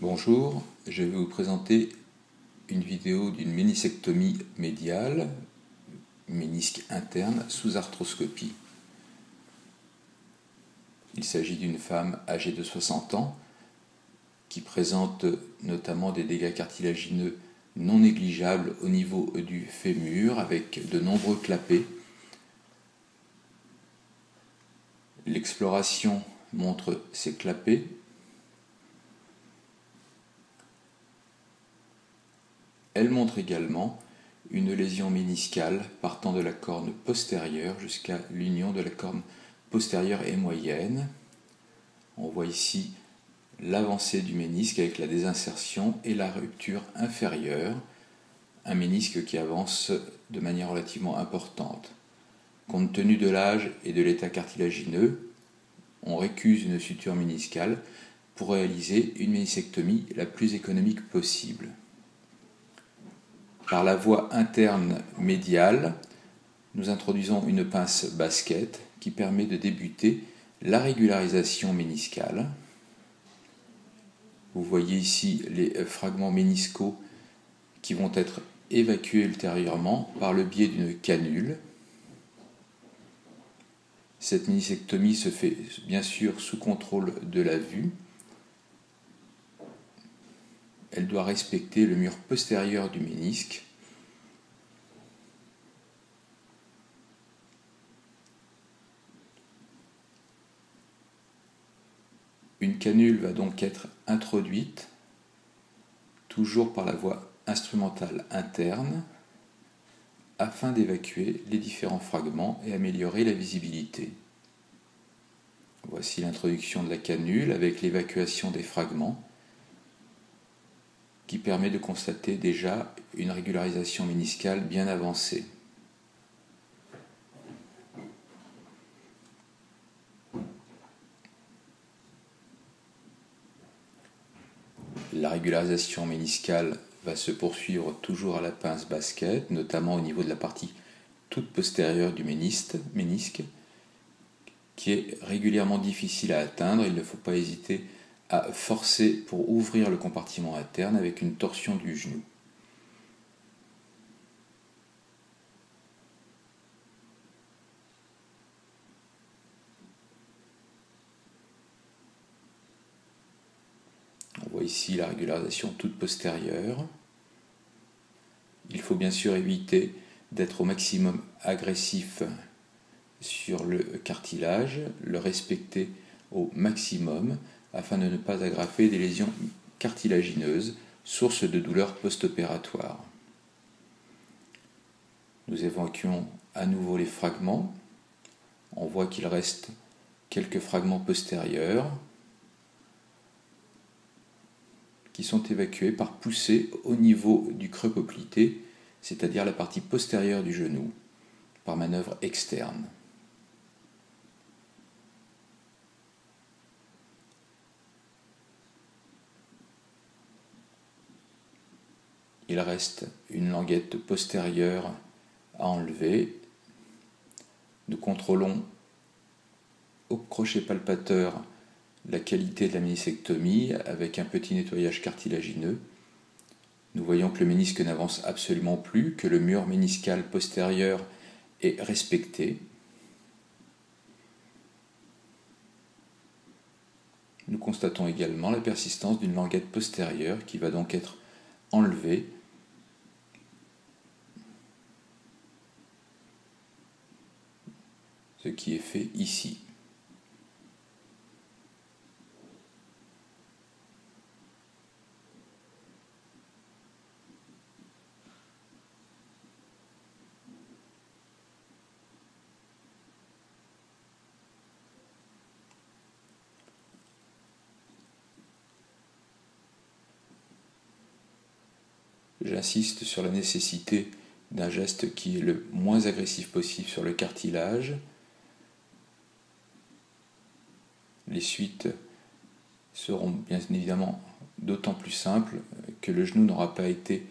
Bonjour, je vais vous présenter une vidéo d'une ménisectomie médiale, ménisque interne, sous arthroscopie. Il s'agit d'une femme âgée de 60 ans qui présente notamment des dégâts cartilagineux non négligeables au niveau du fémur avec de nombreux clapets. L'exploration montre ces clapets. Elle montre également une lésion méniscale partant de la corne postérieure jusqu'à l'union de la corne postérieure et moyenne. On voit ici l'avancée du ménisque avec la désinsertion et la rupture inférieure, un ménisque qui avance de manière relativement importante. Compte tenu de l'âge et de l'état cartilagineux, on récuse une suture méniscale pour réaliser une ménisectomie la plus économique possible. Par la voie interne médiale, nous introduisons une pince basket qui permet de débuter la régularisation méniscale. Vous voyez ici les fragments méniscaux qui vont être évacués ultérieurement par le biais d'une canule. Cette ménisectomie se fait bien sûr sous contrôle de la vue. Elle doit respecter le mur postérieur du ménisque. Une canule va donc être introduite, toujours par la voie instrumentale interne, afin d'évacuer les différents fragments et améliorer la visibilité. Voici l'introduction de la canule avec l'évacuation des fragments, qui permet de constater déjà une régularisation méniscale bien avancée. La régularisation méniscale va se poursuivre toujours à la pince basket, notamment au niveau de la partie toute postérieure du ménisque, qui est régulièrement difficile à atteindre. Il ne faut pas hésiter à forcer pour ouvrir le compartiment interne avec une torsion du genou. On voit ici la régularisation toute postérieure. Il faut bien sûr éviter d'être au maximum agressif sur le cartilage, le respecter au maximum afin de ne pas aggraver des lésions cartilagineuses, source de douleurs post-opératoires. Nous évacuons à nouveau les fragments. On voit qu'il reste quelques fragments postérieurs qui sont évacués par poussée au niveau du creux poplité, c'est-à-dire la partie postérieure du genou, par manœuvre externe. Il reste une languette postérieure à enlever. Nous contrôlons au crochet palpateur la qualité de la ménisectomie avec un petit nettoyage cartilagineux. Nous voyons que le ménisque n'avance absolument plus, que le mur méniscal postérieur est respecté. Nous constatons également la persistance d'une languette postérieure qui va donc être enlevée. Ce qui est fait ici. J'insiste sur la nécessité d'un geste qui est le moins agressif possible sur le cartilage. Les suites seront bien évidemment d'autant plus simples que le genou n'aura pas été,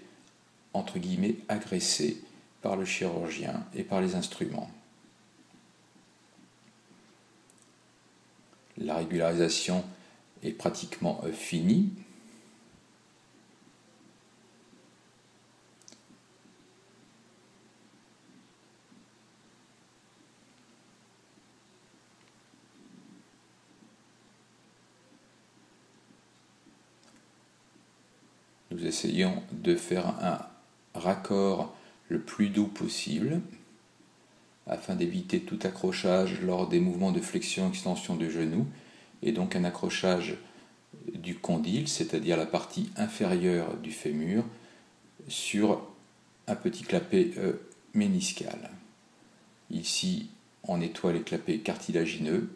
entre guillemets, agressé par le chirurgien et par les instruments. La régularisation est pratiquement finie. Nous essayons de faire un raccord le plus doux possible afin d'éviter tout accrochage lors des mouvements de flexion-extension du genou, et donc un accrochage du condyle, c'est-à-dire la partie inférieure du fémur, sur un petit clapet méniscal. Ici, on nettoie les clapets cartilagineux.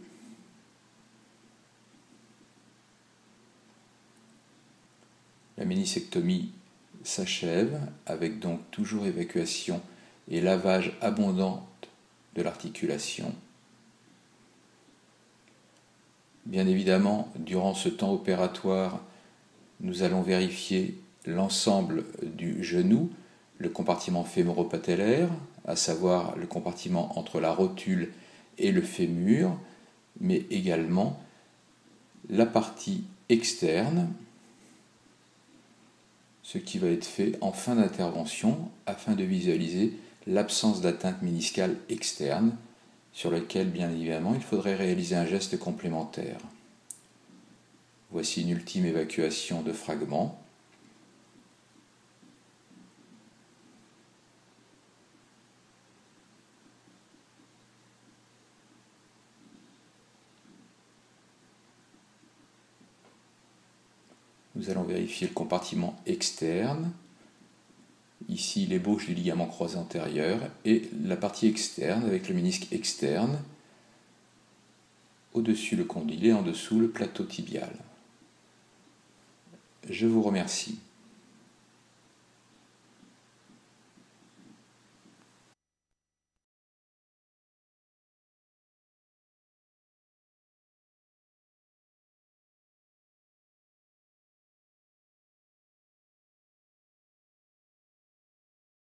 La ménisectomie s'achève avec donc toujours évacuation et lavage abondant de l'articulation. Bien évidemment, durant ce temps opératoire, nous allons vérifier l'ensemble du genou, le compartiment fémoro-patellaire, à savoir le compartiment entre la rotule et le fémur, mais également la partie externe, ce qui va être fait en fin d'intervention afin de visualiser l'absence d'atteinte méniscale externe, sur lequel bien évidemment il faudrait réaliser un geste complémentaire. Voici une ultime évacuation de fragments. Nous allons vérifier le compartiment externe. Ici, l'ébauche du ligament croisé antérieur et la partie externe avec le ménisque externe. Au-dessus le condyle et en dessous le plateau tibial. Je vous remercie.